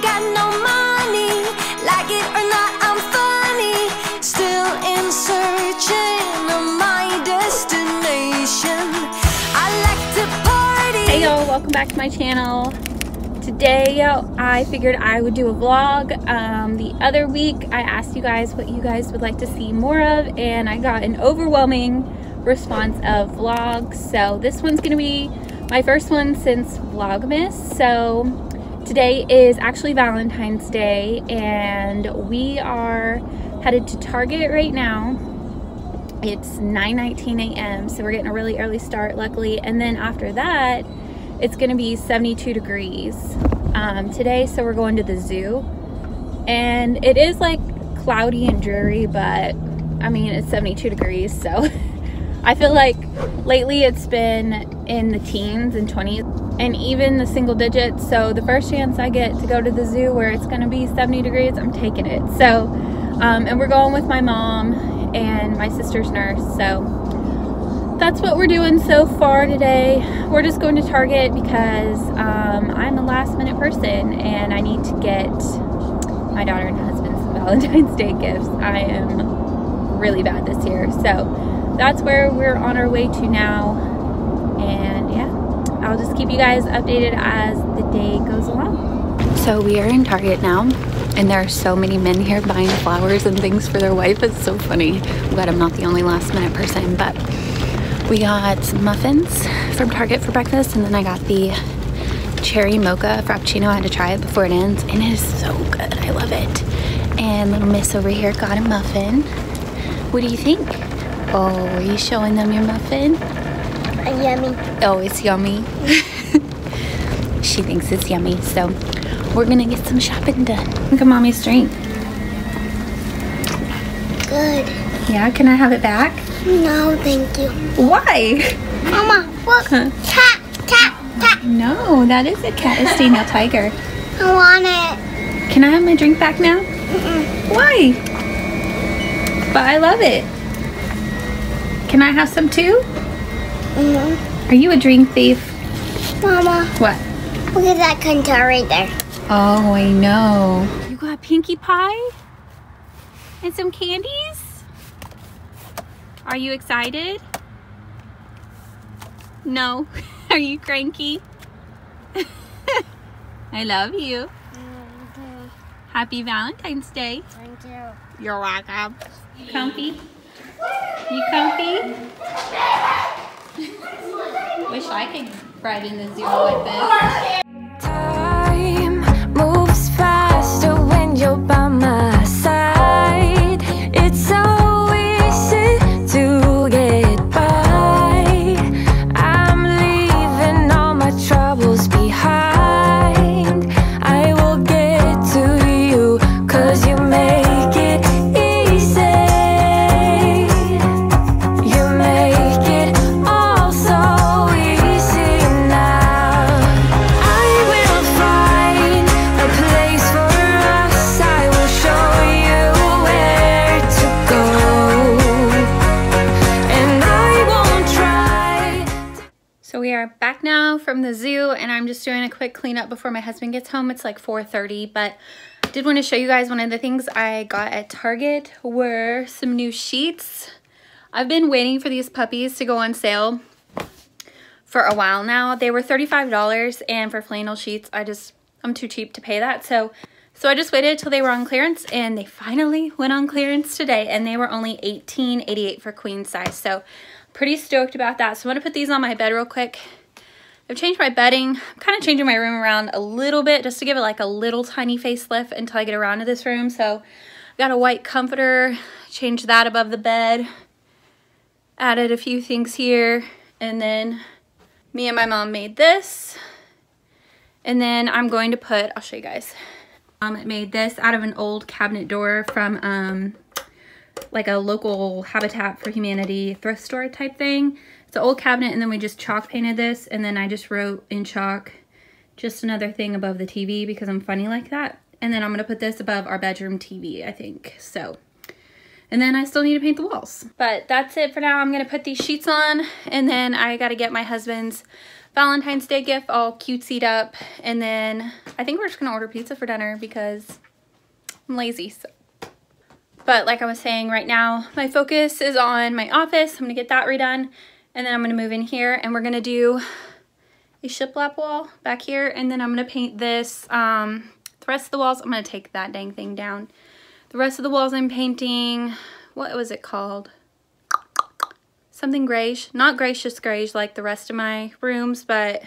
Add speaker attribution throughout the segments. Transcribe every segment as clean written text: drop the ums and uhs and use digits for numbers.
Speaker 1: got no money, like it or not, I'm funny. Still in searching of my destination. I like to party.
Speaker 2: Hey y'all, welcome back to my channel. Today I figured I would do a vlog. The other week I asked you guys what you guys would like to see more of, and I got an overwhelming response of vlogs. So this one's gonna be my first one since Vlogmas. So today is actually Valentine's Day, and we are headed to Target right now. It's 9:19 a.m. so we're getting a really early start, luckily, and then after that it's gonna be 72 degrees today, so we're going to the zoo, and it is like cloudy and dreary, but I mean it's 72 degrees, so I feel like lately it's been in the teens and 20s and even the single digits. So the first chance I get to go to the zoo where it's gonna be 70 degrees, I'm taking it. So and we're going with my mom and my sister's nurse, so that's what we're doing so far today. We're just going to Target because I'm a last minute person and I need to get my daughter and husband some Valentine's Day gifts. I am really bad this year, so that's where we're on our way to now. And yeah, I'll just keep you guys updated as the day goes along. So we are in Target now, and there are so many men here buying flowers and things for their wife. It's so funny. I'm glad I'm not the only last minute person, but we got some muffins from Target for breakfast, and then I got the cherry mocha frappuccino. I had to try it before it ends, and it is so good. I love it. And little miss over here got a muffin. What do you think? Oh, are you showing them your muffin?
Speaker 3: Yummy.
Speaker 2: Oh, it's yummy. She thinks it's yummy, so we're gonna get some shopping done. Look at Mommy's drink.
Speaker 3: Good.
Speaker 2: Yeah, can I have it back?
Speaker 3: No, thank you.
Speaker 2: Why?
Speaker 3: Mama, look.
Speaker 2: Huh?
Speaker 3: Cat, cat, cat.
Speaker 2: No, that is a cat. It's Daniel Tiger.
Speaker 3: I want it.
Speaker 2: Can I have my drink back now? Why? But I love it. Can I have some too? Are you a drink thief?
Speaker 3: Mama.
Speaker 2: What?
Speaker 3: Look at that contour right there.
Speaker 2: Oh, I know. You got Pinkie Pie? And some candies? Are you excited? No. Are you cranky? I love you. Happy Valentine's Day.
Speaker 3: Thank you.
Speaker 2: You're welcome. You comfy? You comfy? Wish I could ride in the zoo like this.
Speaker 1: Time moves faster when you're by my side. It's so easy to get by. I'm leaving all my troubles behind. I will get to you, 'cause you make it easy. You make it all so easy now. I will find a place for us. I will show you where to go, and I won't try.
Speaker 2: So we are back now from the zoo, and I'm just doing a quick cleanup before my husband gets home. It's like 4:30, but I did want to show you guys one of the things I got at Target were some new sheets. I've been waiting for these puppies to go on sale for a while now. They were $35, and for flannel sheets, I'm too cheap to pay that. So I just waited till they were on clearance, and they finally went on clearance today, and they were only $18.88 for queen size. So pretty stoked about that. So I'm gonna put these on my bed real quick. I've changed my bedding. I'm kind of changing my room around a little bit just to give it like a little tiny facelift until I get around to this room. So I've got a white comforter, changed that above the bed, added a few things here, and then me and my mom made this. And then I'm going to put, I'll show you guys. Made this out of an old cabinet door from like a local Habitat for Humanity thrift store type thing. It's an old cabinet, and then we just chalk painted this, and then I just wrote in chalk just another thing above the TV because I'm funny like that. And then I'm gonna put this above our bedroom TV, I think. So, and then I still need to paint the walls. But that's it for now. I'm gonna put these sheets on, and then I gotta get my husband's Valentine's Day gift all cutesied up. And then I think we're just gonna order pizza for dinner because I'm lazy. So. But like I was saying, right now my focus is on my office. I'm gonna get that redone, and then I'm gonna move in here and we're gonna do a shiplap wall back here, and then I'm gonna paint this. The rest of the walls, I'm gonna take that dang thing down. The rest of the walls I'm painting, what was it called? Something grayish, not gracious grayish like the rest of my rooms, but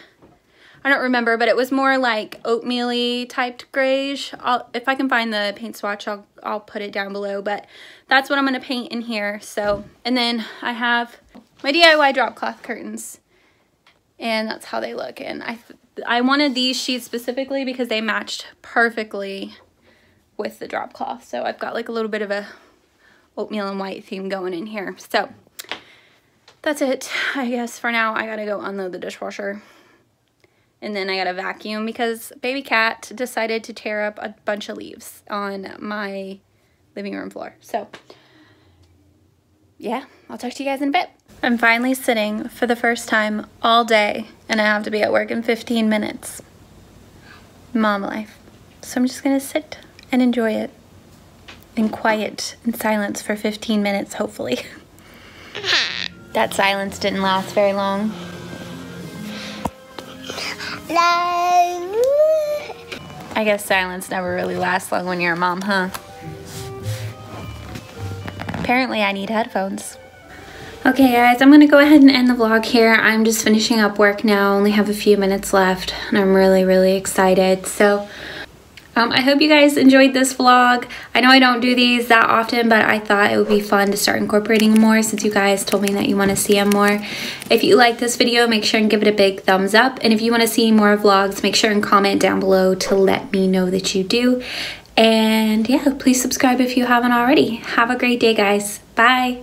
Speaker 2: I don't remember, but it was more like oatmeal-y typed grayish. If I can find the paint swatch, I'll put it down below, but that's what I'm gonna paint in here. So, and then I have my DIY drop cloth curtains, and that's how they look. And I wanted these sheets specifically because they matched perfectly with the drop cloth. So I've got like a little bit of a oatmeal and white theme going in here. So that's it, I guess. For now, I gotta go unload the dishwasher. And then I gotta vacuum because baby cat decided to tear up a bunch of leaves on my living room floor. So yeah, I'll talk to you guys in a bit. I'm finally sitting for the first time all day, and I have to be at work in 15 minutes. Mom life. So I'm just gonna sit and enjoy it in quiet and silence for 15 minutes, hopefully. That silence didn't last very long. I guess silence never really lasts long when you're a mom, huh? Apparently I need headphones. Okay guys, I'm gonna go ahead and end the vlog here. I'm just finishing up work now, only have a few minutes left, and I'm really excited. So I hope you guys enjoyed this vlog. I know I don't do these that often, but I thought it would be fun to start incorporating more since you guys told me that you want to see them more. If you like this video, make sure and give it a big thumbs up. And if you want to see more vlogs, make sure and comment down below to let me know that you do. And yeah, please subscribe if you haven't already. Have a great day, guys. Bye.